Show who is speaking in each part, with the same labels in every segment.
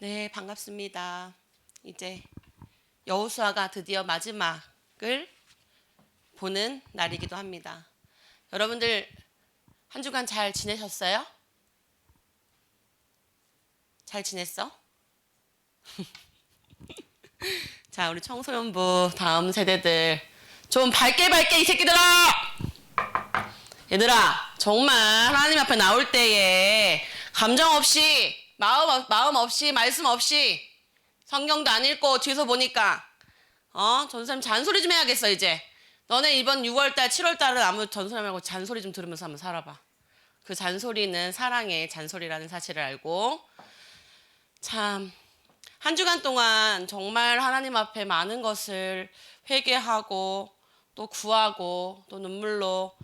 Speaker 1: 네, 반갑습니다. 이제 여호수아가 드디어 마지막을 보는 날이기도 합니다. 여러분들 한 주간 잘 지내셨어요? 잘 지냈어? 자, 우리 청소년부 다음 세대들 좀 밝게 이 새끼들아! 얘들아, 정말 하나님 앞에 나올 때에 감정 없이 마음 없이 말씀 없이 성경도 안 읽고 뒤에서 보니까 전사님 잔소리 좀 해야겠어 이제. 너네 이번 6월달 7월달은 아무 전소리 말고 잔소리 좀 들으면서 한번 살아봐. 그 잔소리는 사랑의 잔소리라는 사실을 알고. 참 한 주간 동안 정말 하나님 앞에 많은 것을 회개하고 또 구하고 또 눈물로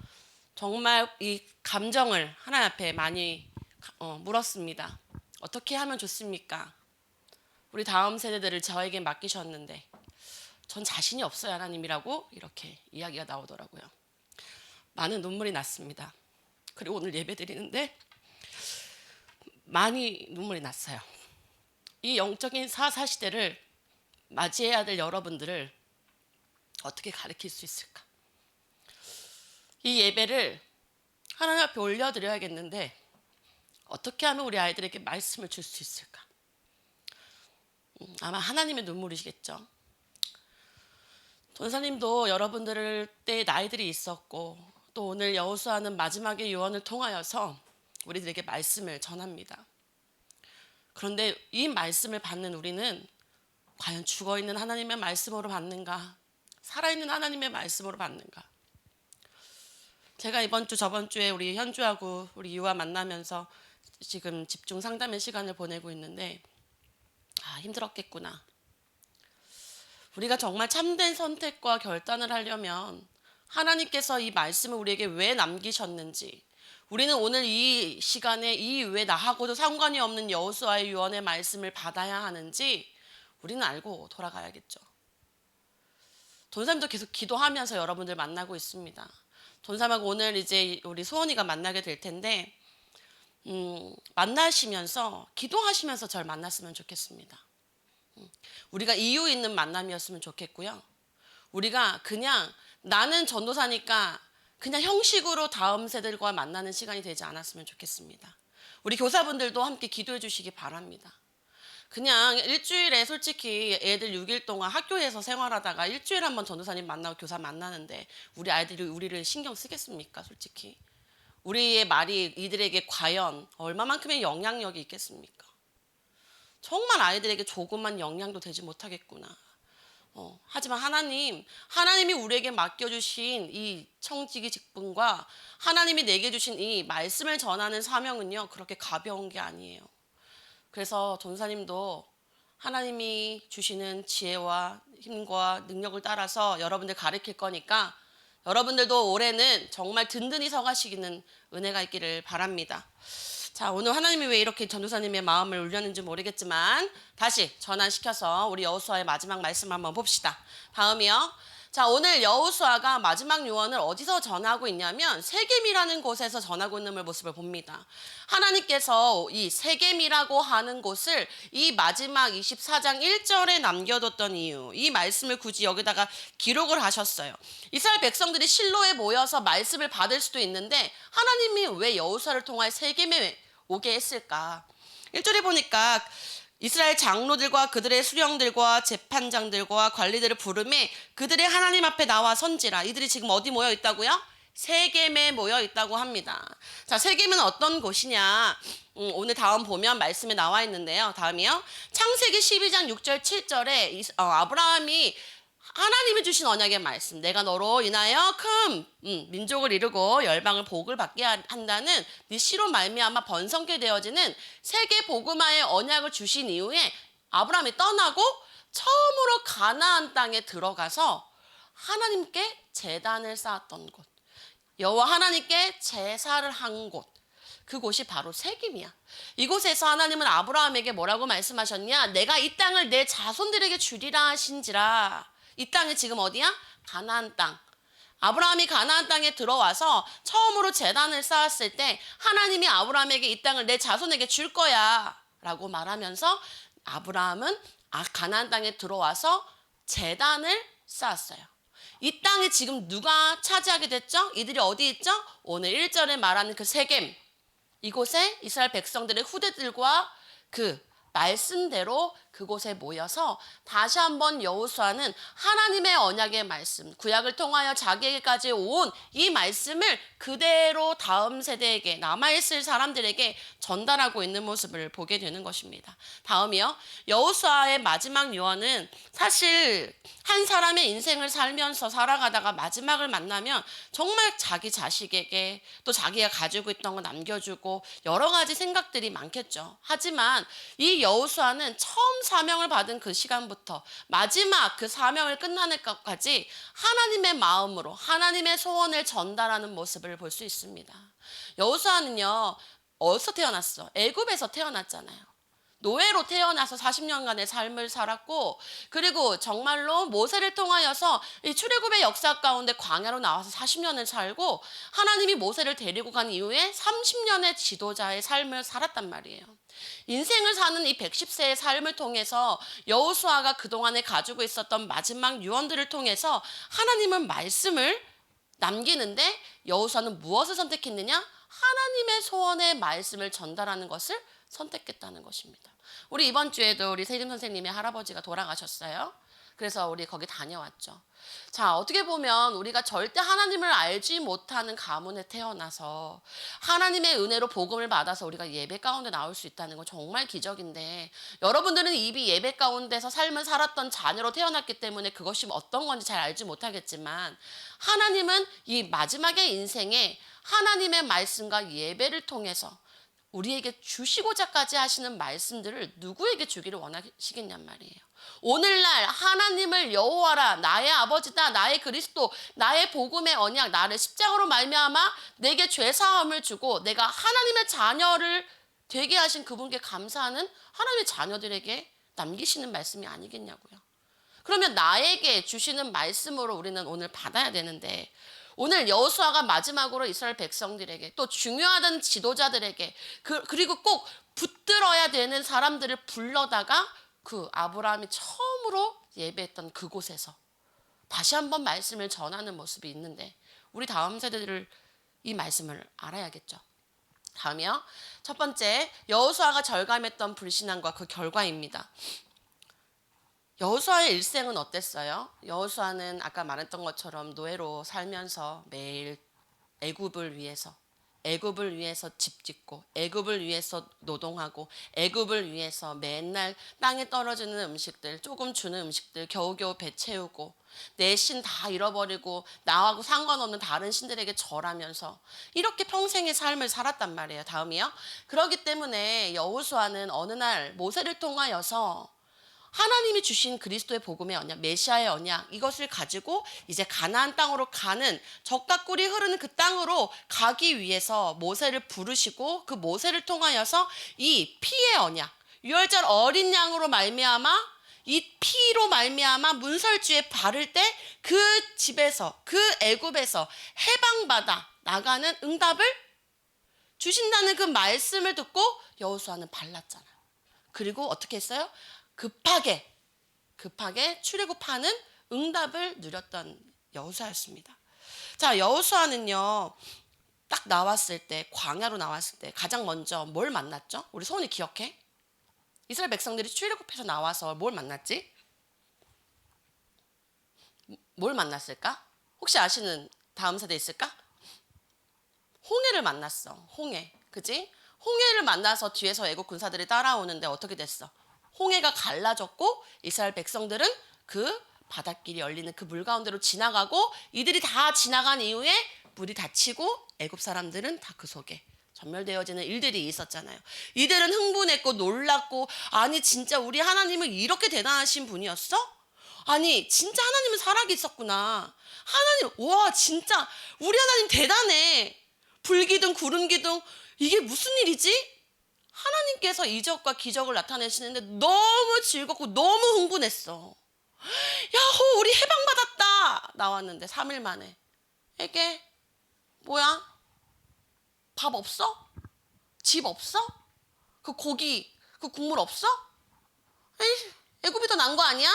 Speaker 1: 정말 이 감정을 하나님 앞에 많이 물었습니다. 어떻게 하면 좋습니까? 우리 다음 세대들을 저에게 맡기셨는데 전 자신이 없어요 하나님이라고 이렇게 이야기가 나오더라고요. 많은 눈물이 났습니다. 그리고 오늘 예배 드리는데 많이 눈물이 났어요. 이 영적인 사사시대를 맞이해야 될 여러분들을 어떻게 가르칠 수 있을까? 이 예배를 하나님 앞에 올려드려야겠는데 어떻게 하면 우리 아이들에게 말씀을 줄 수 있을까? 아마 하나님의 눈물이시겠죠. 전사님도 여러분들 때 나이들이 있었고 또 오늘 여호수아는 마지막의 유언을 통하여서 우리들에게 말씀을 전합니다. 그런데 이 말씀을 받는 우리는 과연 죽어있는 하나님의 말씀으로 받는가? 살아있는 하나님의 말씀으로 받는가? 제가 이번 주 저번 주에 우리 현주하고 우리 유아 만나면서 지금 집중 상담의 시간을 보내고 있는데 힘들었겠구나. 우리가 정말 참된 선택과 결단을 하려면 하나님께서 이 말씀을 우리에게 왜 남기셨는지, 우리는 오늘 이 시간에 이 왜 나하고도 상관이 없는 여호수아의 유언의 말씀을 받아야 하는지 우리는 알고 돌아가야겠죠. 돈삼도 계속 기도하면서 여러분들 만나고 있습니다. 돈삼하고 오늘 이제 우리 소원이가 만나게 될 텐데 만나시면서 기도하시면서 저를 만났으면 좋겠습니다. 우리가 이유 있는 만남이었으면 좋겠고요. 우리가 그냥 나는 전도사니까 그냥 형식으로 다음 세대들과 만나는 시간이 되지 않았으면 좋겠습니다. 우리 교사분들도 함께 기도해 주시기 바랍니다. 그냥 일주일에 솔직히 애들 6일 동안 학교에서 생활하다가 일주일에 한 번 전도사님 만나고 교사 만나는데 우리 아이들이 우리를 신경 쓰겠습니까? 솔직히 우리의 말이 이들에게 과연 얼마만큼의 영향력이 있겠습니까? 정말 아이들에게 조금만 영향도 되지 못하겠구나. 하지만 하나님이 우리에게 맡겨주신 이 청지기 직분과 하나님이 내게 주신 이 말씀을 전하는 사명은요, 그렇게 가벼운 게 아니에요. 그래서 전사님도 하나님이 주시는 지혜와 힘과 능력을 따라서 여러분들 가르칠 거니까 여러분들도 올해는 정말 든든히 서가시기는 은혜가 있기를 바랍니다. 자, 오늘 하나님이 왜 이렇게 전도사님의 마음을 울렸는지 모르겠지만 다시 전환시켜서 우리 여호수아의 마지막 말씀 한번 봅시다. 다음이요. 자, 오늘 여호수아가 마지막 유언을 어디서 전하고 있냐면 세겜이라는 곳에서 전하고 있는 모습을 봅니다. 하나님께서 이 세겜이라고 하는 곳을 이 마지막 24장 1절에 남겨뒀던 이유, 이 말씀을 굳이 여기다가 기록을 하셨어요. 이스라엘 백성들이 실로에 모여서 말씀을 받을 수도 있는데 하나님이 왜 여호수아를 통하여 세겜에 오게 했을까? 1절에 보니까 이스라엘 장로들과 그들의 수령들과 재판장들과 관리들을 부르매 그들의 하나님 앞에 나와 선지라. 이들이 지금 어디 모여 있다고요? 세겜에 모여 있다고 합니다. 자, 세겜은 어떤 곳이냐? 오늘 다음 보면 말씀에 나와 있는데요. 다음이요. 창세기 12장 6절 7절에 아브라함이 하나님이 주신 언약의 말씀, 내가 너로 인하여 큰 민족을 이루고 열방을 복을 받게 한다는 네 씨로 말미암아 번성케 되어지는 세계 복음화의 언약을 주신 이후에 아브라함이 떠나고 처음으로 가나안 땅에 들어가서 하나님께 제단을 쌓았던 곳, 여호와 하나님께 제사를 한 곳, 그곳이 바로 세겜이야. 이곳에서 하나님은 아브라함에게 뭐라고 말씀하셨냐? 내가 이 땅을 내 자손들에게 주리라 하신지라. 이 땅이 지금 어디야? 가나안 땅. 아브라함이 가나안 땅에 들어와서 처음으로 제단을 쌓았을 때 하나님이 아브라함에게 이 땅을 내 자손에게 줄 거야 라고 말하면서 아브라함은 가나안 땅에 들어와서 제단을 쌓았어요. 이 땅에 지금 누가 차지하게 됐죠? 이들이 어디 있죠? 오늘 1절에 말하는 그 세겜, 이곳에 이스라엘 백성들의 후대들과 그 말씀대로 그곳에 모여서 다시 한번 여호수아는 하나님의 언약의 말씀, 구약을 통하여 자기에게까지 온 이 말씀을 그대로 다음 세대에게, 남아있을 사람들에게 전달하고 있는 모습을 보게 되는 것입니다. 다음이요. 여호수아의 마지막 유언은 사실 한 사람의 인생을 살면서 살아가다가 마지막을 만나면 정말 자기 자식에게 또 자기가 가지고 있던 거 남겨주고 여러 가지 생각들이 많겠죠. 하지만 이 여호수아는 처음 사명을 받은 그 시간부터 마지막 그 사명을 끝나는 것까지 하나님의 마음으로 하나님의 소원을 전달하는 모습을 볼 수 있습니다. 여호수아는요, 어디서 태어났어? 애굽에서 태어났잖아요. 노예로 태어나서 40년간의 삶을 살았고, 그리고 정말로 모세를 통하여서 이 출애굽의 역사 가운데 광야로 나와서 40년을 살고, 하나님이 모세를 데리고 간 이후에 30년의 지도자의 삶을 살았단 말이에요. 인생을 사는 이 110세의 삶을 통해서 여호수아가 그동안에 가지고 있었던 마지막 유언들을 통해서 하나님은 말씀을 남기는데, 여호수아는 무엇을 선택했느냐? 하나님의 소원의 말씀을 전달하는 것을 선택했다는 것입니다. 우리 이번 주에도 우리 세림 선생님의 할아버지가 돌아가셨어요. 그래서 우리 거기 다녀왔죠. 자, 어떻게 보면 우리가 절대 하나님을 알지 못하는 가문에 태어나서 하나님의 은혜로 복음을 받아서 우리가 예배 가운데 나올 수 있다는 건 정말 기적인데, 여러분들은 이미 예배 가운데서 삶을 살았던 자녀로 태어났기 때문에 그것이 어떤 건지 잘 알지 못하겠지만, 하나님은 이 마지막의 인생에 하나님의 말씀과 예배를 통해서 우리에게 주시고자까지 하시는 말씀들을 누구에게 주기를 원하시겠냔 말이에요. 오늘날 하나님을 여호와라, 나의 아버지다, 나의 그리스도, 나의 복음의 언약, 나를 십자가로 말미암아 내게 죄 사함을 주고 내가 하나님의 자녀를 되게 하신 그분께 감사하는 하나님의 자녀들에게 남기시는 말씀이 아니겠냐고요. 그러면 나에게 주시는 말씀으로 우리는 오늘 받아야 되는데, 오늘 여호수아가 마지막으로 이스라엘 백성들에게, 또 중요하던 지도자들에게, 그리고 꼭 붙들어야 되는 사람들을 불러다가 그 아브라함이 처음으로 예배했던 그곳에서 다시 한번 말씀을 전하는 모습이 있는데, 우리 다음 세대들을 이 말씀을 알아야겠죠. 다음이요. 첫 번째, 여호수아가 절감했던 불신앙과 그 결과입니다. 여호수아의 일생은 어땠어요? 여호수아는 아까 말했던 것처럼 노예로 살면서 매일 애굽을 위해서 집 짓고, 애굽을 위해서 노동하고, 애굽을 위해서 맨날 땅에 떨어지는 음식들, 조금 주는 음식들 겨우겨우 배 채우고, 내 신 다 잃어버리고 나하고 상관없는 다른 신들에게 절하면서 이렇게 평생의 삶을 살았단 말이에요. 다음이요. 그렇기 때문에 여호수아는 어느 날 모세를 통하여서 하나님이 주신 그리스도의 복음의 언약, 메시아의 언약, 이것을 가지고 이제 가나안 땅으로 가는, 젖과 꿀이 흐르는 그 땅으로 가기 위해서 모세를 부르시고, 그 모세를 통하여서 이 피의 언약, 유월절 어린 양으로 말미암아, 이 피로 말미암아 문설주에 바를 때 그 집에서, 그 애굽에서 해방받아 나가는 응답을 주신다는 그 말씀을 듣고 여호수아는 발랐잖아요. 그리고 어떻게 했어요? 급하게 출애굽하는 응답을 누렸던 여호수아였습니다. 자, 여호수아는요, 딱 나왔을 때, 광야로 나왔을 때 가장 먼저 뭘 만났죠? 우리 소원이 기억해? 이스라엘 백성들이 출애굽해서 나와서 뭘 만났지? 뭘 만났을까? 혹시 아시는 다음 세대 있을까? 홍해를 만났어. 홍해, 그지? 홍해를 만나서 뒤에서 애국 군사들이 따라오는데 어떻게 됐어? 홍해가 갈라졌고 이스라엘 백성들은 그 바닷길이 열리는 그 물 가운데로 지나가고, 이들이 다 지나간 이후에 물이 닫히고 애굽 사람들은 다 그 속에 전멸되어지는 일들이 있었잖아요. 이들은 흥분했고 놀랐고, 아니 진짜 우리 하나님은 이렇게 대단하신 분이었어? 아니 진짜 하나님은 살아계셨구나. 하나님, 와 진짜 우리 하나님 대단해. 불기둥 구름기둥 이게 무슨 일이지? 하나님께서 이적과 기적을 나타내시는데 너무 즐겁고 너무 흥분했어. 야호, 우리 해방받았다 나왔는데 3일 만에 이게 뭐야? 밥 없어? 집 없어? 그 고기, 그 국물 없어? 에이, 애굽이 더 난 거 아니야?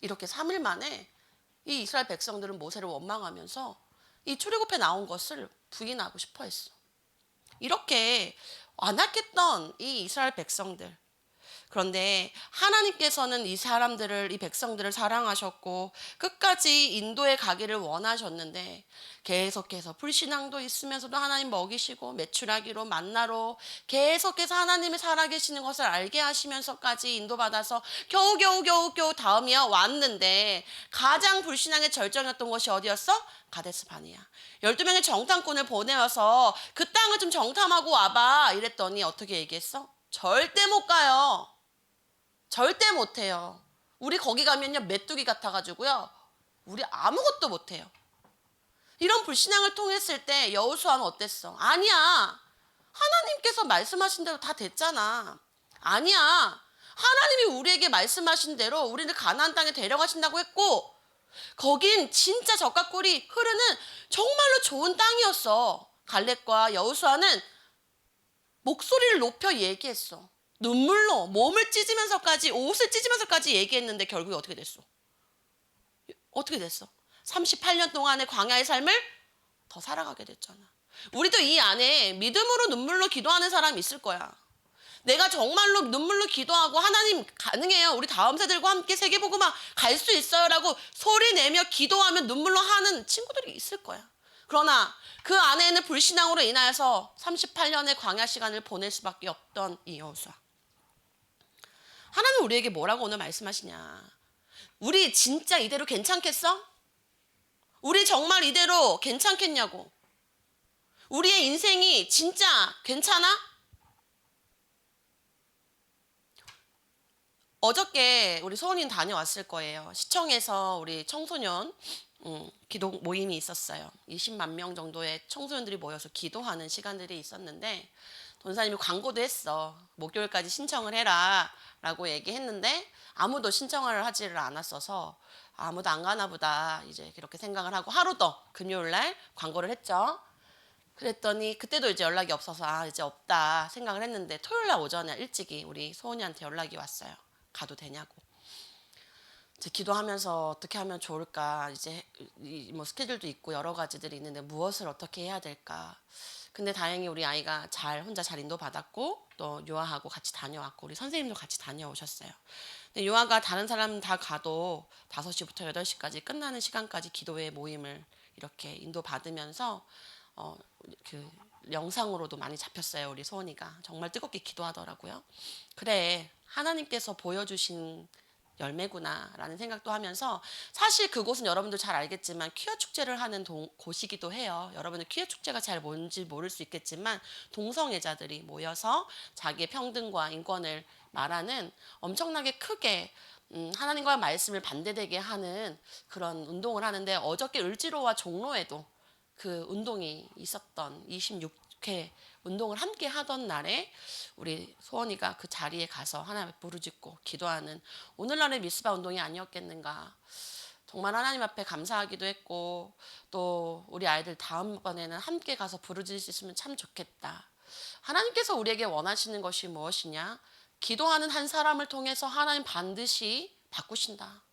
Speaker 1: 이렇게 3일 만에 이 이스라엘 백성들은 모세를 원망하면서 이 출애굽에 나온 것을 부인하고 싶어 했어. 이렇게 완악했던 이 이스라엘 백성들. 그런데 하나님께서는 이 사람들을, 이 백성들을 사랑하셨고 끝까지 인도에 가기를 원하셨는데 계속해서 불신앙도 있으면서도 하나님 먹이시고 메추라기로 만나로 계속해서 하나님이 살아계시는 것을 알게 하시면서까지 인도받아서 겨우 다음이야 왔는데 가장 불신앙의 절정이었던 것이 어디였어? 가데스 바네아. 12명의 정탐꾼을 보내어서 그 땅을 좀 정탐하고 와봐 이랬더니 어떻게 얘기했어? 절대 못 가요. 절대 못해요. 우리 거기 가면요 메뚜기 같아가지고요 우리 아무것도 못해요. 이런 불신앙을 통했을 때 여호수아는 어땠어? 아니야, 하나님께서 말씀하신 대로 다 됐잖아. 아니야, 하나님이 우리에게 말씀하신 대로 우리를 가나안 땅에 데려가신다고 했고 거긴 진짜 젖과 꿀이 흐르는 정말로 좋은 땅이었어. 갈렙과 여호수아는 목소리를 높여 얘기했어. 눈물로 몸을 찢으면서까지, 옷을 찢으면서까지 얘기했는데 결국에 어떻게 됐어? 어떻게 됐어? 38년 동안의 광야의 삶을 더 살아가게 됐잖아. 우리도 이 안에 믿음으로 눈물로 기도하는 사람이 있을 거야. 내가 정말로 눈물로 기도하고 하나님 가능해요, 우리 다음 세대들과 함께 세계복음화 갈 수 있어요 라고 소리 내며 기도하며 눈물로 하는 친구들이 있을 거야. 그러나 그 안에는 불신앙으로 인하여서 38년의 광야 시간을 보낼 수밖에 없던 이 여호수아. 하나님 우리에게 뭐라고 오늘 말씀하시냐? 우리 진짜 이대로 괜찮겠어? 우리 정말 이대로 괜찮겠냐고? 우리의 인생이 진짜 괜찮아? 어저께 우리 소원인 다녀왔을 거예요. 시청에서 우리 청소년 기도 모임이 있었어요. 20만 명 정도의 청소년들이 모여서 기도하는 시간들이 있었는데 전사님이 광고도 했어. 목요일까지 신청을 해라 라고 얘기했는데 아무도 신청을 하지를 않았어서 아무도 안 가나 보다 이제 그렇게 생각을 하고 하루 더 금요일날 광고를 했죠. 그랬더니 그때도 이제 연락이 없어서 아 이제 없다 생각을 했는데 토요일날 오전에 일찍이 우리 소은이한테 연락이 왔어요. 가도 되냐고. 이제 기도하면서 어떻게 하면 좋을까, 이제 뭐 스케줄도 있고 여러 가지들이 있는데 무엇을 어떻게 해야 될까. 근데 다행히 우리 아이가 혼자 잘 인도받았고 또 유아하고 같이 다녀왔고 우리 선생님도 같이 다녀오셨어요. 근데 유아가 다른 사람 다 가도 5시부터 8시까지 끝나는 시간까지 기도회 모임을 이렇게 인도받으면서 그 영상으로도 많이 잡혔어요. 우리 소원이가 정말 뜨겁게 기도하더라고요. 그래, 하나님께서 보여주신 열매구나 라는 생각도 하면서, 사실 그곳은 여러분들 잘 알겠지만 퀴어 축제를 하는 곳이기도 해요. 여러분들 퀴어 축제가 잘 뭔지 모를 수 있겠지만 동성애자들이 모여서 자기의 평등과 인권을 말하는 엄청나게 크게 하나님과의 말씀을 반대되게 하는 그런 운동을 하는데, 어저께 을지로와 종로에도 그 운동이 있었던 26회 운동을 함께 하던 날에 우리 소원이가 그 자리에 가서 하나님 부르짖고 기도하는 오늘날의 미스바 운동이 아니었겠는가. 정말 하나님 앞에 감사하기도 했고 또 우리 아이들 다음번에는 함께 가서 부르짖을 수 있으면 참 좋겠다. 하나님께서 우리에게 원하시는 것이 무엇이냐? 기도하는 한 사람을 통해서 하나님 반드시 바꾸신다.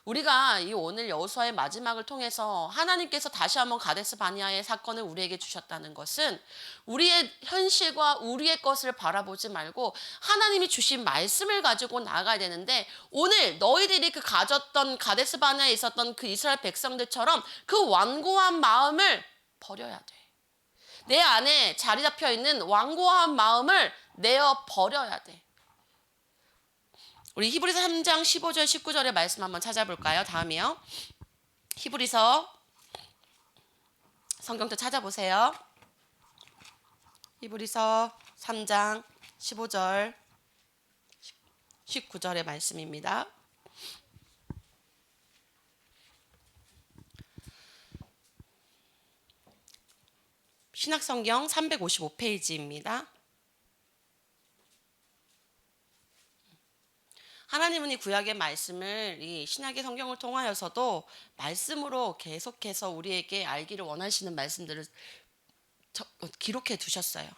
Speaker 1: 우리가 이 오늘 여호수아의 마지막을 통해서 하나님께서 다시 한번 가데스 바네아의 사건을 우리에게 주셨다는 것은 우리의 현실과 우리의 것을 바라보지 말고 하나님이 주신 말씀을 가지고 나아가야 되는데, 오늘 너희들이 그 가졌던 가데스 바네아에 있었던 그 이스라엘 백성들처럼 그 완고한 마음을 버려야 돼. 내 안에 자리 잡혀 있는 완고한 마음을 내어 버려야 돼. 우리 히브리서 3장 15절 19절의 말씀 한번 찾아볼까요? 다음이요. 히브리서 성경도 찾아보세요. 히브리서 3장 15절 19절의 말씀입니다. 신약성경 355페이지입니다. 하나님은 이 구약의 말씀을 이 신약의 성경을 통하여서도 말씀으로 계속해서 우리에게 알기를 원하시는 말씀들을 기록해 두셨어요.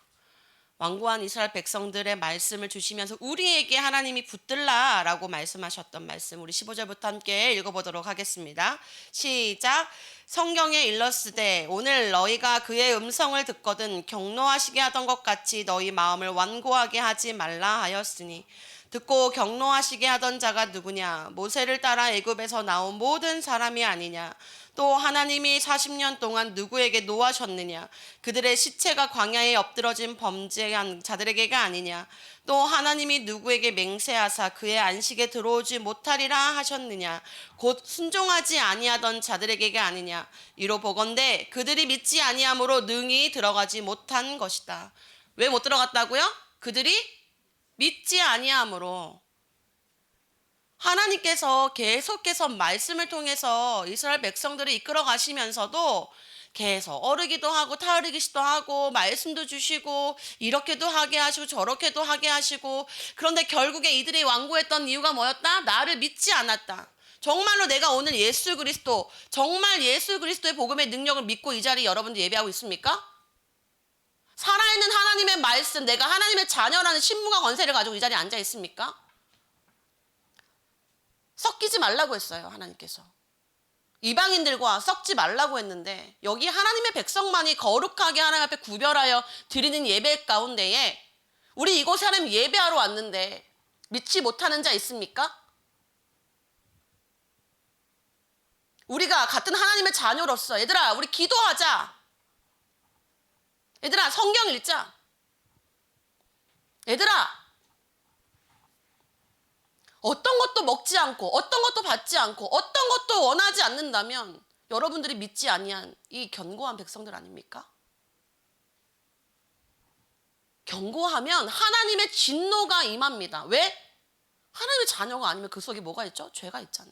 Speaker 1: 완고한 이스라엘 백성들의 말씀을 주시면서 우리에게 하나님이 붙들라라고 말씀하셨던 말씀, 우리 15절부터 함께 읽어보도록 하겠습니다. 시작. 성경에 일렀으되 오늘 너희가 그의 음성을 듣거든 경노하시게 하던 것 같이 너희 마음을 완고하게 하지 말라 하였으니, 듣고 경노하시게 하던 자가 누구냐? 모세를 따라 애굽에서 나온 모든 사람이 아니냐? 또 하나님이 40년 동안 누구에게 노하셨느냐? 그들의 시체가 광야에 엎드러진 범죄한 자들에게가 아니냐? 또 하나님이 누구에게 맹세하사 그의 안식에 들어오지 못하리라 하셨느냐? 곧 순종하지 아니하던 자들에게가 아니냐? 이로 보건대 그들이 믿지 아니함으로 능히 들어가지 못한 것이다. 왜 못 들어갔다고요? 그들이 믿지 아니함으로. 하나님께서 계속해서 말씀을 통해서 이스라엘 백성들을 이끌어 가시면서도 계속 어르기도 하고 타르기도 하고 말씀도 주시고 이렇게도 하게 하시고 저렇게도 하게 하시고, 그런데 결국에 이들이 완고했던 이유가 뭐였다? 나를 믿지 않았다. 정말로 내가 오늘 예수 그리스도, 정말 예수 그리스도의 복음의 능력을 믿고 이 자리에 여러분들 예배하고 있습니까? 살아있는 하나님의 말씀, 내가 하나님의 자녀라는 신분과 권세를 가지고 이 자리에 앉아 있습니까? 섞이지 말라고 했어요, 하나님께서. 이방인들과 섞지 말라고 했는데 여기 하나님의 백성만이 거룩하게 하나님 앞에 구별하여 드리는 예배 가운데에 우리 이곳에 하나님 예배하러 왔는데 믿지 못하는 자 있습니까? 우리가 같은 하나님의 자녀로서 얘들아 우리 기도하자. 얘들아 성경 읽자. 얘들아 어떤 것도 먹지 않고 어떤 것도 받지 않고 어떤 것도 원하지 않는다면 여러분들이 믿지 아니한 이 견고한 백성들 아닙니까? 견고하면 하나님의 진노가 임합니다. 왜? 하나님의 자녀가 아니면 그 속에 뭐가 있죠? 죄가 있잖아.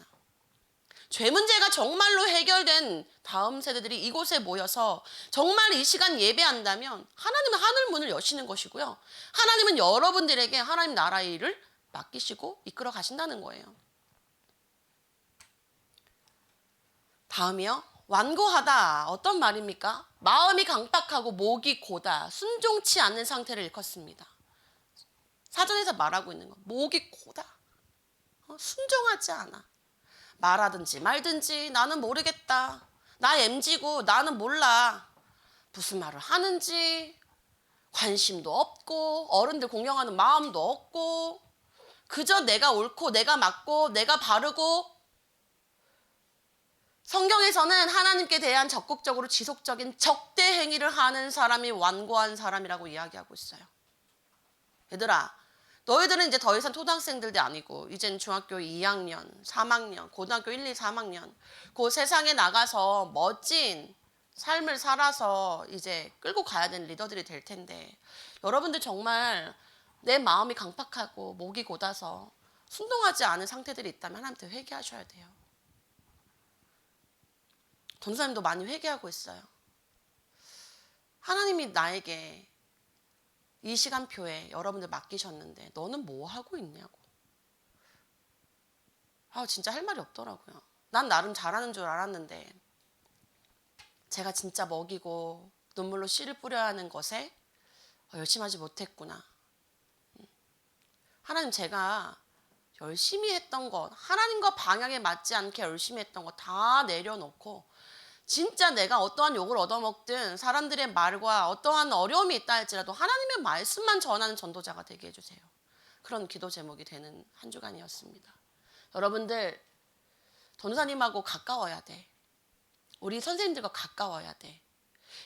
Speaker 1: 죄 문제가 정말로 해결된 다음 세대들이 이곳에 모여서 정말 이 시간 예배한다면 하나님은 하늘 문을 여시는 것이고요. 하나님은 여러분들에게 하나님 나라의 일을 맡기시고 이끌어 가신다는 거예요. 다음이요. 완고하다. 어떤 말입니까? 마음이 강팍하고 목이 고다. 순종치 않는 상태를 일컫습니다. 사전에서 말하고 있는 거. 목이 고다. 순종하지 않아. 말하든지 말든지 나는 모르겠다. 나 MZ고 나는 몰라. 무슨 말을 하는지 관심도 없고 어른들 공경하는 마음도 없고 그저 내가 옳고 내가 맞고 내가 바르고. 성경에서는 하나님께 대한 적극적으로 지속적인 적대 행위를 하는 사람이 완고한 사람이라고 이야기하고 있어요. 얘들아 너희들은 이제 더 이상 초등학생들도 아니고 이젠 중학교 2학년, 3학년, 고등학교 1, 2, 3학년 그 세상에 나가서 멋진 삶을 살아서 이제 끌고 가야 되는 리더들이 될 텐데 여러분들 정말 내 마음이 강팍하고 목이 곧아서 순종하지 않은 상태들이 있다면 하나님한테 회개하셔야 돼요. 전도사님도 많이 회개하고 있어요. 하나님이 나에게 이 시간표에 여러분들 맡기셨는데 너는 뭐 하고 있냐고. 진짜 할 말이 없더라고요. 난 나름 잘하는 줄 알았는데 제가 진짜 먹이고 눈물로 씨를 뿌려야 하는 것에 열심히 하지 못했구나. 하나님 제가 열심히 했던 것, 하나님과 방향에 맞지 않게 열심히 했던 거 다 내려놓고 진짜 내가 어떠한 욕을 얻어먹든 사람들의 말과 어떠한 어려움이 있다 할지라도 하나님의 말씀만 전하는 전도자가 되게 해주세요. 그런 기도 제목이 되는 한 주간이었습니다. 여러분들 전도사님하고 가까워야 돼. 우리 선생님들과 가까워야 돼.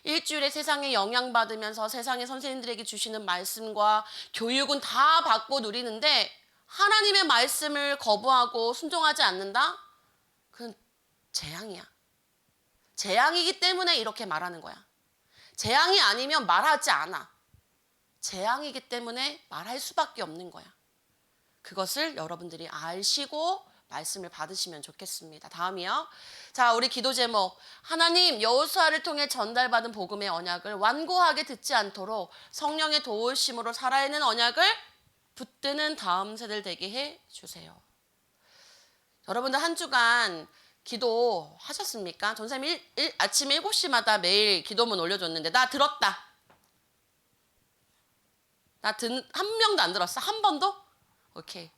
Speaker 1: 일주일에 세상에 영향받으면서 세상의 선생님들에게 주시는 말씀과 교육은 다 받고 누리는데 하나님의 말씀을 거부하고 순종하지 않는다? 그건 재앙이야. 재앙이기 때문에 이렇게 말하는 거야. 재앙이 아니면 말하지 않아. 재앙이기 때문에 말할 수밖에 없는 거야. 그것을 여러분들이 아시고 말씀을 받으시면 좋겠습니다. 다음이요. 자, 우리 기도 제목. 하나님 여호수아를 통해 전달받은 복음의 언약을 완고하게 듣지 않도록 성령의 도우심으로 살아있는 언약을 붙드는 다음 세대를 되게 해 주세요. 여러분들 한 주간 기도하셨습니까? 전사님 아침 7시마다 매일 기도문 올려줬는데 나 들었다. 한 명도 안 들었어? 한 번도? 오케이.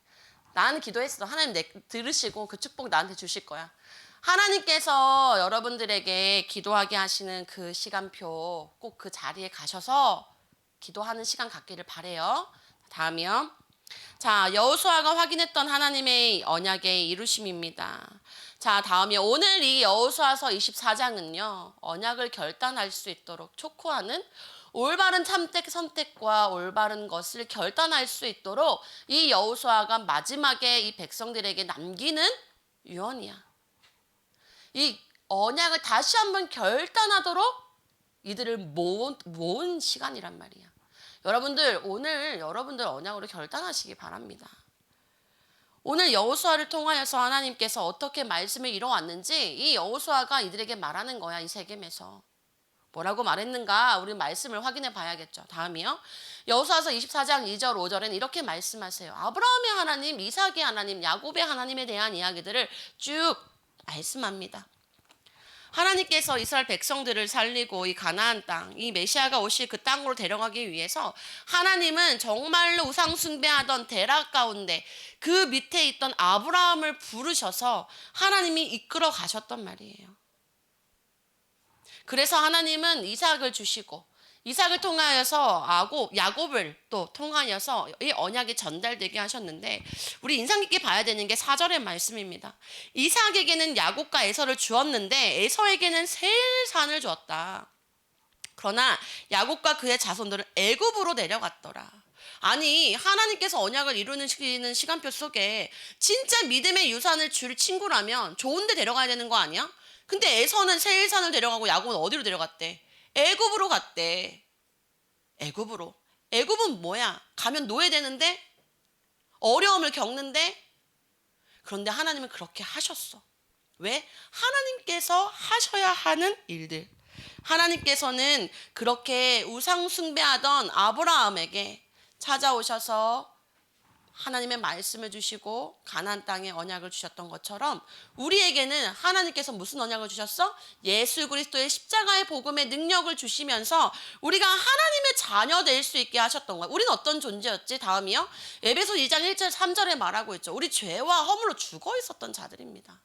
Speaker 1: 나는 기도했어. 하나님 들으시고 그 축복 나한테 주실 거야. 하나님께서 여러분들에게 기도하게 하시는 그 시간표 꼭 그 자리에 가셔서 기도하는 시간 갖기를 바래요. 다음이요. 자, 여호수아가 확인했던 하나님의 언약의 이루심입니다. 자, 다음이 오늘 이 여호수아서 24장은요. 언약을 결단할 수 있도록 촉구하는 올바른 선택과 올바른 것을 결단할 수 있도록 이 여호수아가 마지막에 이 백성들에게 남기는 유언이야. 이 언약을 다시 한번 결단하도록 이들을 모은 시간이란 말이야. 여러분들 오늘 여러분들 언약으로 결단하시기 바랍니다. 오늘 여호수아를 통하여서 하나님께서 어떻게 말씀을 이뤄왔는지 이 여호수아가 이들에게 말하는 거야. 이 세겜에서 뭐라고 말했는가 우리 말씀을 확인해 봐야겠죠. 다음이요. 여호수아서 24장 2절 5절엔 이렇게 말씀하세요. 아브라함의 하나님, 이삭의 하나님, 야곱의 하나님에 대한 이야기들을 쭉 말씀합니다. 하나님께서 이스라엘 백성들을 살리고 이 가나안 땅, 이 메시아가 오실 그 땅으로 데려가기 위해서 하나님은 정말로 우상 숭배하던 데락 가운데 그 밑에 있던 아브라함을 부르셔서 하나님이 이끌어 가셨단 말이에요. 그래서 하나님은 이삭을 주시고 이삭을 통하여서 야곱을 또 통하여서 이 언약이 전달되게 하셨는데 우리 인상 깊게 봐야 되는 게 4절의 말씀입니다. 이삭에게는 야곱과 에서를 주었는데 에서에게는 세일산을 주었다. 그러나 야곱과 그의 자손들은 애굽으로 내려갔더라. 아니 하나님께서 언약을 이루는 시간표 속에 진짜 믿음의 유산을 줄 친구라면 좋은 데 데려가야 되는 거 아니야? 근데 에서는 세일산을 데려가고 야곱은 어디로 데려갔대? 애굽으로 갔대. 애굽으로. 애굽은 뭐야? 가면 노예되는데? 어려움을 겪는데? 그런데 하나님은 그렇게 하셨어. 왜? 하나님께서 하셔야 하는 일들. 하나님께서는 그렇게 우상 숭배하던 아브라함에게 찾아오셔서 하나님의 말씀을 주시고 가나안 땅에 언약을 주셨던 것처럼 우리에게는 하나님께서 무슨 언약을 주셨어? 예수 그리스도의 십자가의 복음의 능력을 주시면서 우리가 하나님의 자녀 될 수 있게 하셨던 거야. 우리는 어떤 존재였지? 다음이요. 에베소 2장 1절 3절에 말하고 있죠. 우리 죄와 허물로 죽어 있었던 자들입니다.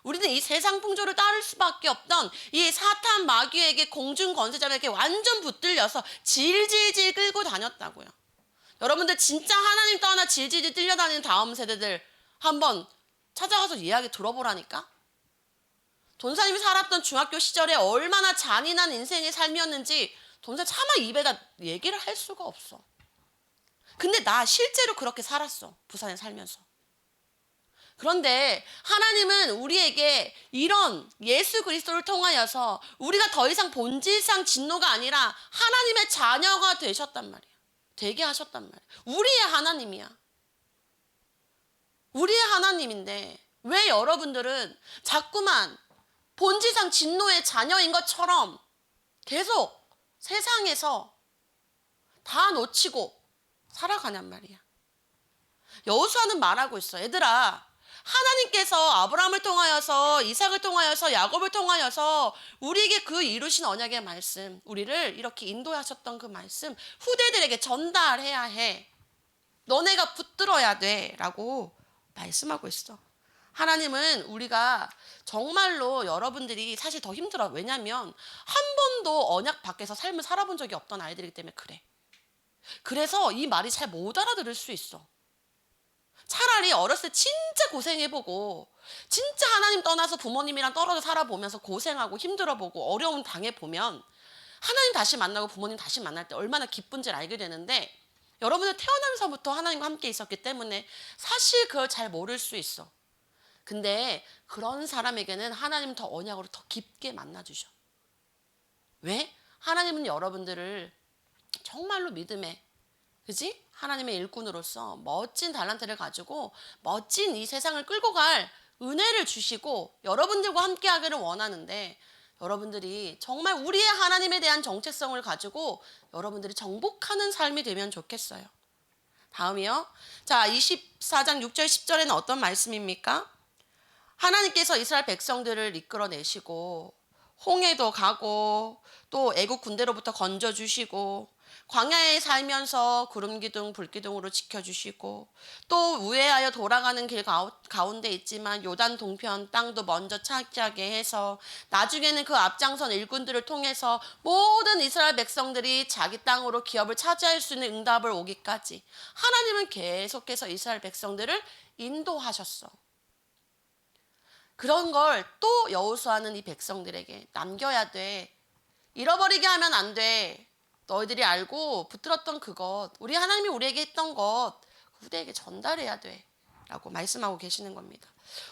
Speaker 1: 우리는 이 세상 풍조를 따를 수밖에 없던 이 사탄 마귀에게 공중 권세자에게 완전 붙들려서 질질질 끌고 다녔다고요. 여러분들 진짜 하나님 떠나 질질질 끌려다니는 다음 세대들 한번 찾아가서 이야기 들어보라니까. 돈사님이 살았던 중학교 시절에 얼마나 잔인한 인생의 삶이었는지 돈사 차마 입에다 얘기를 할 수가 없어. 근데 나 실제로 그렇게 살았어. 부산에 살면서. 그런데 하나님은 우리에게 이런 예수 그리스도를 통하여서 우리가 더 이상 본질상 진노가 아니라 하나님의 자녀가 되셨단 말이야. 되게 하셨단 말이야. 우리의 하나님이야. 우리의 하나님인데 왜 여러분들은 자꾸만 본질상 진노의 자녀인 것처럼 계속 세상에서 다 놓치고 살아가냔 말이야. 여호수아는 말하고 있어. 얘들아, 하나님께서 아브라함을 통하여서 이삭을 통하여서 야곱을 통하여서 우리에게 그 이루신 언약의 말씀, 우리를 이렇게 인도하셨던 그 말씀 후대들에게 전달해야 해. 너네가 붙들어야 돼 라고 말씀하고 있어. 하나님은 우리가 정말로 여러분들이 사실 더 힘들어. 왜냐하면 한 번도 언약 밖에서 삶을 살아본 적이 없던 아이들이기 때문에 그래. 그래서 이 말이 잘 못 알아들을 수 있어. 차라리 어렸을 때 진짜 고생해보고 진짜 하나님 떠나서 부모님이랑 떨어져 살아보면서 고생하고 힘들어보고 어려움 당해보면 하나님 다시 만나고 부모님 다시 만날 때 얼마나 기쁜지를 알게 되는데 여러분들 태어나면서부터 하나님과 함께 있었기 때문에 사실 그걸 잘 모를 수 있어. 근데 그런 사람에게는 하나님은 더 언약으로 더 깊게 만나주셔. 왜? 하나님은 여러분들을 정말로 믿음에 그지? 하나님의 일꾼으로서 멋진 달란트를 가지고 멋진 이 세상을 끌고 갈 은혜를 주시고 여러분들과 함께 하기를 원하는데 여러분들이 정말 우리의 하나님에 대한 정체성을 가지고 여러분들이 정복하는 삶이 되면 좋겠어요. 다음이요. 자, 24장 6절 10절에는 어떤 말씀입니까? 하나님께서 이스라엘 백성들을 이끌어내시고 홍해도 가고 또 애국 군대로부터 건져주시고 광야에 살면서 구름 기둥 불 기둥으로 지켜주시고 또 우회하여 돌아가는 길 가운데 있지만 요단 동편 땅도 먼저 차지하게 해서 나중에는 그 앞장선 일꾼들을 통해서 모든 이스라엘 백성들이 자기 땅으로 기업을 차지할 수 있는 응답을 오기까지 하나님은 계속해서 이스라엘 백성들을 인도하셨어. 그런 걸 또 여호수아는 이 백성들에게 남겨야 돼. 잃어버리게 하면 안 돼. 너희들이 알고 붙들었던 그것, 우리 하나님이 우리에게 했던 것, 우리에게 전달해야 돼. 라고 말씀하고 계시는 겁니다.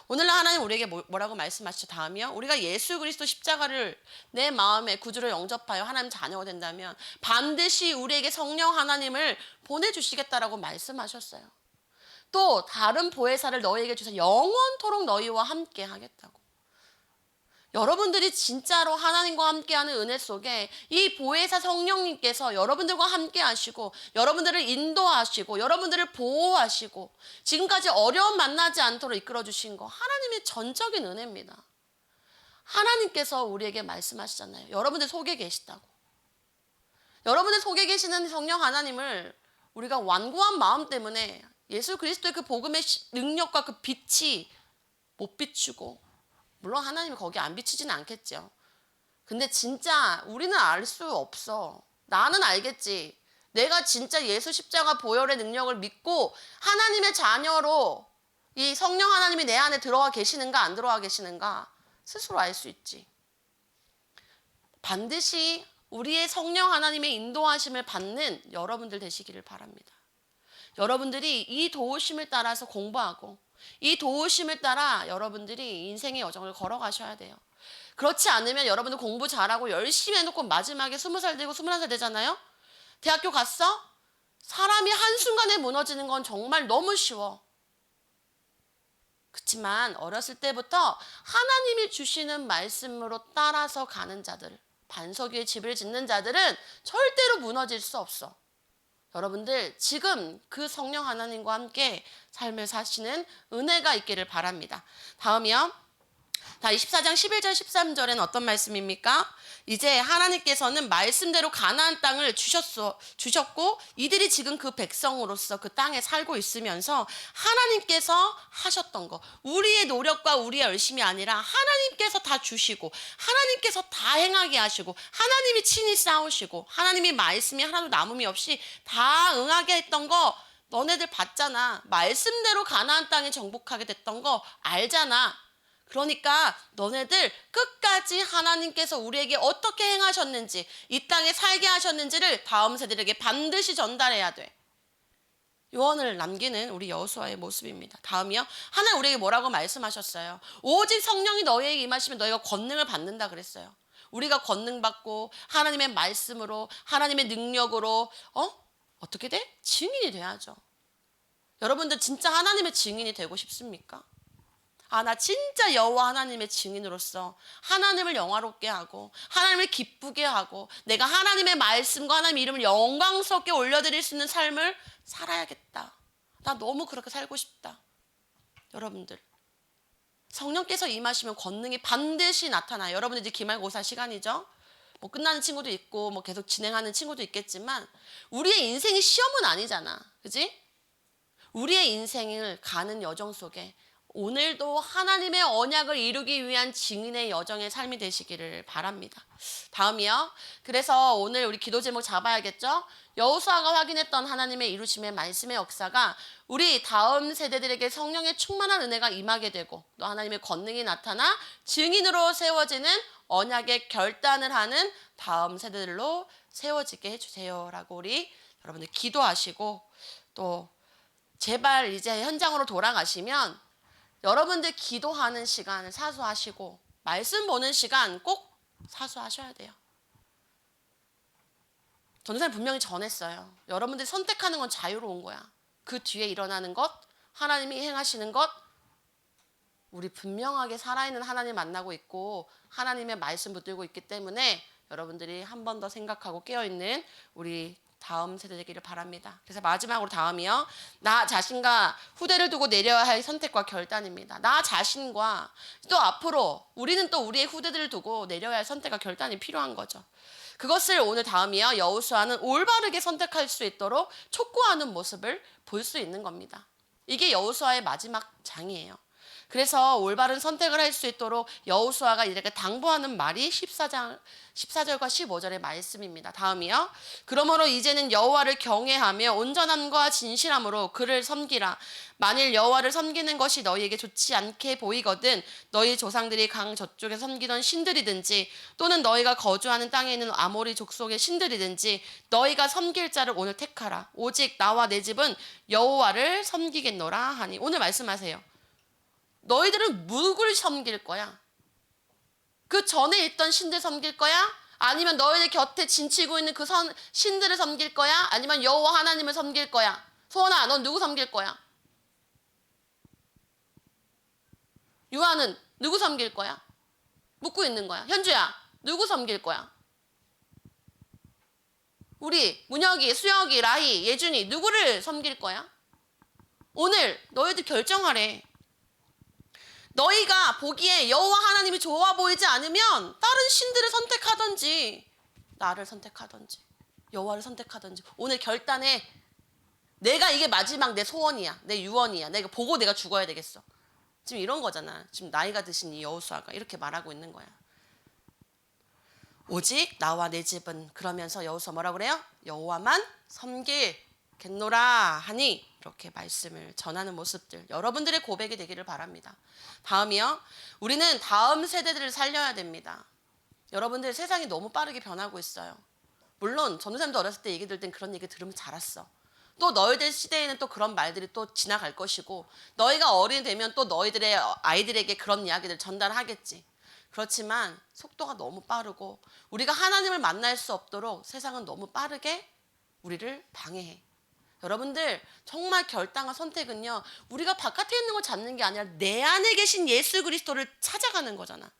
Speaker 1: 오늘날 하나님 우리에게 뭐라고 말씀하시죠? 다음이요. 우리가 예수 그리스도 십자가를 내 마음에 구주로 영접하여 하나님 자녀가 된다면 반드시 우리에게 성령 하나님을 보내주시겠다라고 말씀하셨어요. 또 다른 보혜사를 너희에게 주셔서 영원토록 너희와 함께 하겠다고. 여러분들이 진짜로 하나님과 함께하는 은혜 속에 이 보혜사 성령님께서 여러분들과 함께 하시고 여러분들을 인도하시고 여러분들을 보호하시고 지금까지 어려움 만나지 않도록 이끌어 주신 거 하나님의 전적인 은혜입니다. 하나님께서 우리에게 말씀하시잖아요. 여러분들 속에 계시다고. 여러분들 속에 계시는 성령 하나님을 우리가 완고한 마음 때문에 예수 그리스도의 그 복음의 능력과 그 빛이 못 비추고, 물론 하나님이 거기 안 비치지는 않겠죠. 근데 진짜 우리는 알 수 없어. 나는 알겠지. 내가 진짜 예수 십자가 보혈의 능력을 믿고 하나님의 자녀로 이 성령 하나님이 내 안에 들어와 계시는가 안 들어와 계시는가 스스로 알 수 있지. 반드시 우리의 성령 하나님의 인도하심을 받는 여러분들 되시기를 바랍니다. 여러분들이 이 도우심을 따라서 공부하고 이 도우심을 따라 여러분들이 인생의 여정을 걸어가셔야 돼요. 그렇지 않으면 여러분들 공부 잘하고 열심히 해놓고 마지막에 20살 되고 21살 되잖아요. 대학교 갔어? 사람이 한순간에 무너지는 건 정말 너무 쉬워. 그렇지만 어렸을 때부터 하나님이 주시는 말씀으로 따라서 가는 자들, 반석 위에 집을 짓는 자들은 절대로 무너질 수 없어. 여러분들 지금 그 성령 하나님과 함께 삶을 사시는 은혜가 있기를 바랍니다. 다음이요. 24장 11절 13절에는 어떤 말씀입니까? 이제 하나님께서는 말씀대로 가나안 땅을 주셨고 이들이 지금 그 백성으로서 그 땅에 살고 있으면서 하나님께서 하셨던 거, 우리의 노력과 우리의 열심이 아니라 하나님께서 다 주시고 하나님께서 다 행하게 하시고 하나님이 친히 싸우시고 하나님이 말씀이 하나도 남음이 없이 다 응하게 했던 거 너네들 봤잖아. 말씀대로 가나안 땅에 정복하게 됐던 거 알잖아. 그러니까 너네들 끝까지 하나님께서 우리에게 어떻게 행하셨는지, 이 땅에 살게 하셨는지를 다음 세대에게 반드시 전달해야 돼. 유언을 남기는 우리 여호수아의 모습입니다. 다음이요. 하나님 우리에게 뭐라고 말씀하셨어요? 오직 성령이 너희에게 임하시면 너희가 권능을 받는다 그랬어요. 우리가 권능 받고 하나님의 말씀으로 하나님의 능력으로 어떻게 돼? 증인이 돼야죠. 여러분들 진짜 하나님의 증인이 되고 싶습니까? 나 진짜 여호와 하나님의 증인으로서 하나님을 영화롭게 하고 하나님을 기쁘게 하고 내가 하나님의 말씀과 하나님의 이름을 영광스럽게 올려드릴 수 있는 삶을 살아야겠다. 나 너무 그렇게 살고 싶다. 여러분들 성령께서 임하시면 권능이 반드시 나타나요. 여러분들 이제 기말고사 시간이죠. 뭐 끝나는 친구도 있고 뭐 계속 진행하는 친구도 있겠지만 우리의 인생이 시험은 아니잖아. 그지? 우리의 인생을 가는 여정 속에 오늘도 하나님의 언약을 이루기 위한 증인의 여정의 삶이 되시기를 바랍니다. 다음이요. 그래서 오늘 우리 기도 제목 잡아야겠죠? 여호수아가 확인했던 하나님의 이루심의 말씀의 역사가 우리 다음 세대들에게 성령의 충만한 은혜가 임하게 되고 또 하나님의 권능이 나타나 증인으로 세워지는 언약의 결단을 하는 다음 세대들로 세워지게 해주세요. 라고 우리 여러분들 기도하시고 또 제발 이제 현장으로 돌아가시면 여러분들 기도하는 시간을 사수하시고 말씀 보는 시간 꼭 사수하셔야 돼요. 전도사님 분명히 전했어요. 여러분들이 선택하는 건 자유로운 거야. 그 뒤에 일어나는 것, 하나님이 행하시는 것, 우리 분명하게 살아있는 하나님 만나고 있고 하나님의 말씀 붙들고 있기 때문에 여러분들이 한 번 더 생각하고 깨어있는 우리 다음 세대 되기를 바랍니다. 그래서 마지막으로 다음이요. 나 자신과 후대를 두고 내려야 할 선택과 결단입니다. 나 자신과 또 앞으로 우리는 또 우리의 후대들을 두고 내려야 할 선택과 결단이 필요한 거죠. 그것을 오늘 다음이요. 여호수아는 올바르게 선택할 수 있도록 촉구하는 모습을 볼 수 있는 겁니다. 이게 여호수아의 마지막 장이에요. 그래서 올바른 선택을 할 수 있도록 여호수아가 이렇게 당부하는 말이 14절과 15절의 말씀입니다. 다음이요. 그러므로 이제는 여호와를 경외하며 온전함과 진실함으로 그를 섬기라. 만일 여호와를 섬기는 것이 너희에게 좋지 않게 보이거든 너희 조상들이 강 저쪽에 섬기던 신들이든지 또는 너희가 거주하는 땅에 있는 아모리 족속의 신들이든지 너희가 섬길 자를 오늘 택하라. 오직 나와 내 집은 여호와를 섬기겠노라 하니. 오늘 말씀하세요. 너희들은 누구를 섬길 거야? 그 전에 있던 신들 섬길 거야? 아니면 너희들 곁에 진치고 있는 그 신들을 섬길 거야? 아니면 여호와 하나님을 섬길 거야? 소원아, 넌 누구 섬길 거야? 유아는 누구 섬길 거야? 묻고 있는 거야. 현주야, 누구 섬길 거야? 우리 문혁이, 수혁이, 라희, 예준이 누구를 섬길 거야? 오늘 너희들 결정하래. 너희가 보기에 여호와 하나님이 좋아 보이지 않으면 다른 신들을 선택하든지 나를 선택하든지 여호와를 선택하든지 오늘 결단해. 내가 이게 마지막 내 소원이야. 내 유언이야. 내가 보고 내가 죽어야 되겠어. 지금 이런 거잖아. 지금 나이가 드신 이 여호수아가 이렇게 말하고 있는 거야. 오직 나와 내 집은 그러면서 여호수아 뭐라고 그래요? 여호와만 섬기겠노라 하니 이렇게 말씀을 전하는 모습들 여러분들의 고백이 되기를 바랍니다. 다음이요. 우리는 다음 세대들을 살려야 됩니다. 여러분들 세상이 너무 빠르게 변하고 있어요. 물론 전도사님도 어렸을 때 얘기 들을 땐 그런 얘기 들으면 자랐어. 또 너희들 시대에는 또 그런 말들이 또 지나갈 것이고 너희가 어른이 되면 또 너희들의 아이들에게 그런 이야기를 전달하겠지. 그렇지만 속도가 너무 빠르고 우리가 하나님을 만날 수 없도록 세상은 너무 빠르게 우리를 방해해. 여러분들 정말 결단과 선택은요. 우리가 바깥에 있는 걸 찾는 게 아니라 내 안에 계신 예수 그리스도를 찾아가는 거잖아.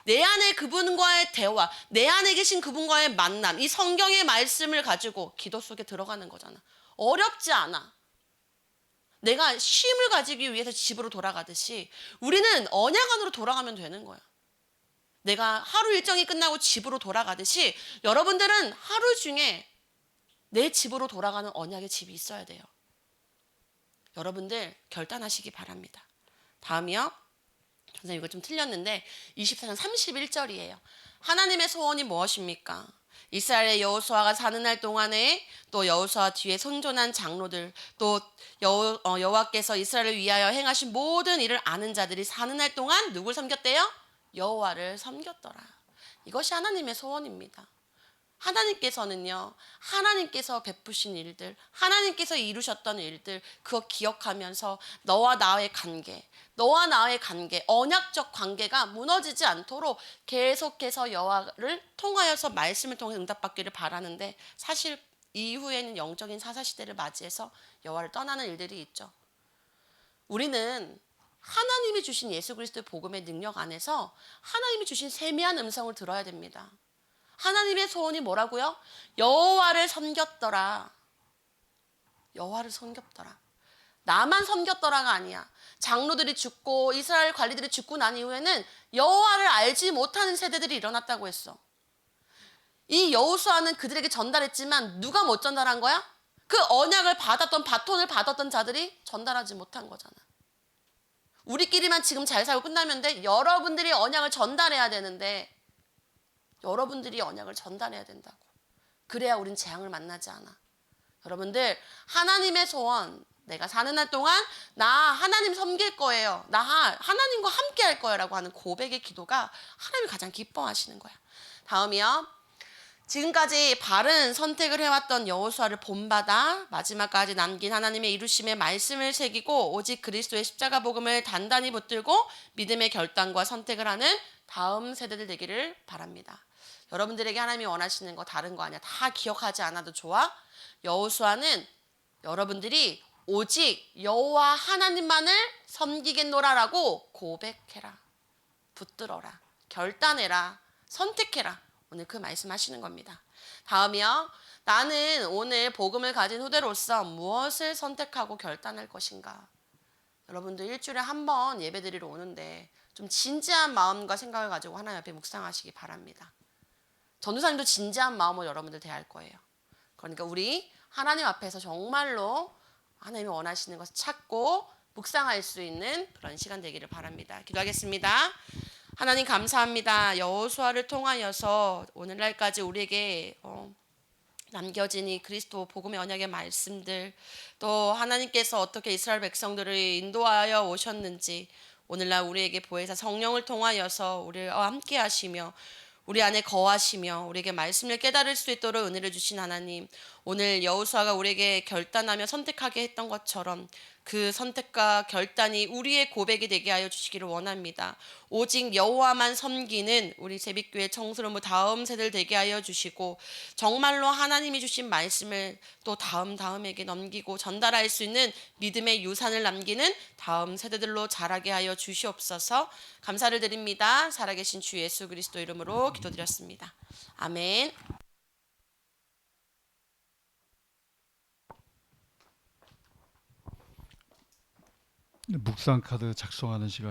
Speaker 1: 내 안에 그분과의 대화, 내 안에 계신 그분과의 만남, 이 성경의 말씀을 가지고 기도 속에 들어가는 거잖아. 어렵지 않아. 내가 쉼을 가지기 위해서 집으로 돌아가듯이 우리는 언약 안으로 돌아가면 되는 거야. 내가 하루 일정이 끝나고 집으로 돌아가듯이 여러분들은 하루 중에 내 집으로 돌아가는 언약의 집이 있어야 돼요. 여러분들 결단하시기 바랍니다. 다음이요. 선생님 이거 좀 틀렸는데 24장 31절이에요. 하나님의 소원이 무엇입니까? 이스라엘의 여호수아가 사는 날 동안에 또 여호수아 뒤에 선존한 장로들 또 여호와께서 이스라엘을 위하여 행하신 모든 일을 아는 자들이 사는 날 동안 누굴 섬겼대요? 여호와를 섬겼더라. 이것이 하나님의 소원입니다. 하나님께서는요. 하나님께서 베푸신 일들, 하나님께서 이루셨던 일들 그거 기억하면서 너와 나의 관계, 언약적 관계가 무너지지 않도록 계속해서 여호와를 통하여서 말씀을 통해 응답받기를 바라는데 사실 이후에는 영적인 사사시대를 맞이해서 여호와를 떠나는 일들이 있죠. 우리는 하나님이 주신 예수 그리스도의 복음의 능력 안에서 하나님이 주신 세미한 음성을 들어야 됩니다. 하나님의 소원이 뭐라고요? 여호와를 섬겼더라. 여호와를 섬겼더라. 나만 섬겼더라가 아니야. 장로들이 죽고 이스라엘 관리들이 죽고 난 이후에는 여호와를 알지 못하는 세대들이 일어났다고 했어. 이 여호수아는 그들에게 전달했지만 누가 못 전달한 거야? 그 언약을 받았던 바톤을 받았던 자들이 전달하지 못한 거잖아. 우리끼리만 지금 잘 살고 끝나면 돼. 여러분들이 언약을 전달해야 되는데 여러분들이 언약을 전달해야 된다고. 그래야 우린 재앙을 만나지 않아. 여러분들 하나님의 소원 내가 사는 날 동안 나 하나님 섬길 거예요. 나 하나님과 함께 할 거예요 라고 하는 고백의 기도가 하나님이 가장 기뻐하시는 거야. 다음이요. 지금까지 바른 선택을 해왔던 여호수아를 본받아 마지막까지 남긴 하나님의 이루심의 말씀을 새기고 오직 그리스도의 십자가 복음을 단단히 붙들고 믿음의 결단과 선택을 하는 다음 세대들 되기를 바랍니다. 여러분들에게 하나님이 원하시는 거 다른 거 아니야. 다 기억하지 않아도 좋아. 여호수아는 여러분들이 오직 여호와 하나님만을 섬기겠노라라고 고백해라. 붙들어라. 결단해라. 선택해라. 오늘 그 말씀하시는 겁니다. 다음이요. 나는 오늘 복음을 가진 후대로서 무엇을 선택하고 결단할 것인가? 여러분들 일주일에 한 번 예배드리러 오는데 좀 진지한 마음과 생각을 가지고 하나님 앞에 묵상하시기 바랍니다. 전도사님도 진지한 마음으로 여러분들 대할 거예요. 그러니까 우리 하나님 앞에서 정말로 하나님이 원하시는 것을 찾고 묵상할 수 있는 그런 시간 되기를 바랍니다. 기도하겠습니다. 하나님 감사합니다. 여호수아를 통하여서 오늘날까지 우리에게 남겨진 이 그리스도 복음의 언약의 말씀들, 또 하나님께서 어떻게 이스라엘 백성들을 인도하여 오셨는지 오늘날 우리에게 보혜사 성령을 통하여서 우리와 함께 하시며 우리 안에 거하시며 우리에게 말씀을 깨달을 수 있도록 은혜를 주신 하나님, 오늘 여호수아가 우리에게 결단하며 선택하게 했던 것처럼 그 선택과 결단이 우리의 고백이 되게 하여 주시기를 원합니다. 오직 여호와만 섬기는 우리 제빛교회 청소년부 다음 세대를 되게 하여 주시고 정말로 하나님이 주신 말씀을 또 다음에게 넘기고 전달할 수 있는 믿음의 유산을 남기는 다음 세대들로 자라게 하여 주시옵소서. 감사를 드립니다. 살아계신 주 예수 그리스도 이름으로 기도드렸습니다. 아멘.
Speaker 2: 묵상 카드 작성하는 시간.